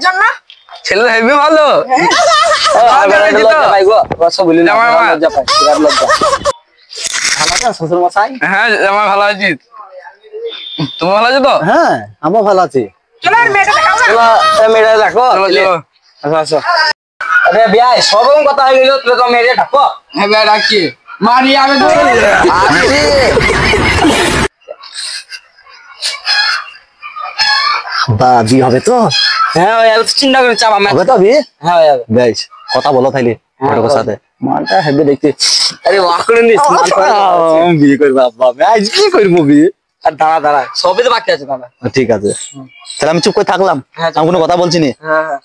জন্য ছেলে হেবি ভালো শ্বশুর মশাই। হ্যাঁ জামাই ভালো আছি তুমি ভালো আছো তো হ্যাঁ আমিও ভালো আছি চলো আর মেয়েটা দেখাও না মেয়েটা দেখো চলো আসো আরে বিয়াই সব রকম কথা হয়ে গেল তুই তো মেয়েটা ডাকো হ্যাঁ ভাই ডাকি মারি আমি তো বাবি হবে তো হ্যাঁ চিন্তা করে চাপ আমি হবে তো বিয়ে হ্যাঁ হবে বেশ কথা বলো তাইলে ফটোর সাথে মালটা হেবে দেখতে আরে ওয়াক করে নিস বিয়ে করবো আব্বা আজ কি করবো বিয়ে আর দাঁড়া দাঁড়া সবই তো বাকি আছে দাদা ঠিক আছে তাহলে আমি চুপ করে থাকলাম হ্যাঁ, আমি কোনো কথা বলছি না হ্যাঁ হ্যাঁ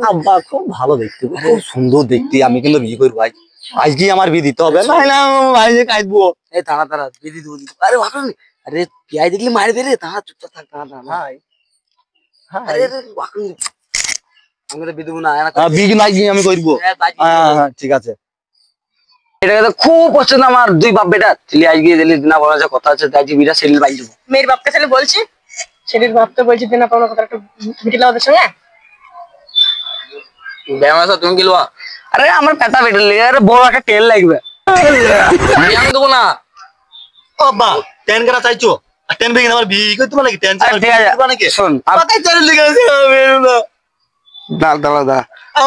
আব্বা খুব ভালো দেখতে খুব সুন্দর দেখতে আমি কিন্তু বিয়ে করবো ভাই আজকে আমার বিয়ে দিতে হবে না না ভাই যে কাটবো এই তাড়া তাড়া দিদি দিদি আরে ওয়াকন আরে পিয়াই দেখলি মারি দে রে তাড়া চুপচাপ থাক তাড়া তাড়া ভাই আরে আরে ওয়াকন আমরা বিদু না বিয়ে নাই আমি করবো হ্যাঁ ঠিক আছে এটা তো খুব পছন্দ আমার দুই বাপ বেটা ছেলে আজকে দিলি দিনা বলা যে কথা আছে তাই বিটা সেল পাই যাবো মেয়ের বাপকে ছেলে বলছি ছেলের বাপ তো বলছি দিনা পাওনা কথা একটু মিটিলা ওদের সঙ্গে বেমাসা তুমি কি লওয়া আরে আমার পেটা বেটা লাগে আরে বড় একটা তেল লাগবে আমি দেবো না আব্বা টেন করা চাইছো আর টেন বেগে আমার বিয়ে করতে মানে কি টেন ঠিক আছে নাকি শোন পাতাই চালিয়ে লিখে আছে দাঁড়া দাঁড়া দাঁড়া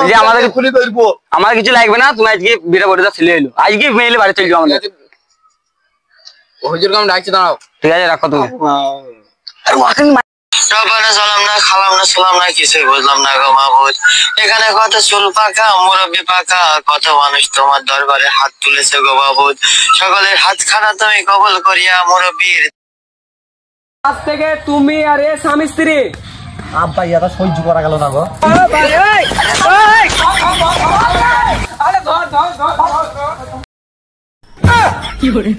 যে আমাদের খুলি করবো আমার কিছু লাগবে না তুমি আজকে বিটা বড় ছেলে এলো আজকে মেয়ে বাড়ি চলে যাও আমাদের হুজুর কাম ডাকছে দাঁড়াও ঠিক আছে রাখো তুমি আরে ওয়াকিং সবারে সালাম না খালাম না সালাম না কিছুই বুঝলাম না গো মাহবুব এখানে কত চুল পাকা মুরব্বি পাকা কত মানুষ তোমার দরবারে হাত তুলেছে গো বাবু সকলের হাত খানা তুমি কবল করিয়া মুরব্বির আজ থেকে তুমি আর এ স্বামী স্ত্রী আব্বা ইয়াটা সহ্য করা গেল না গো কি করে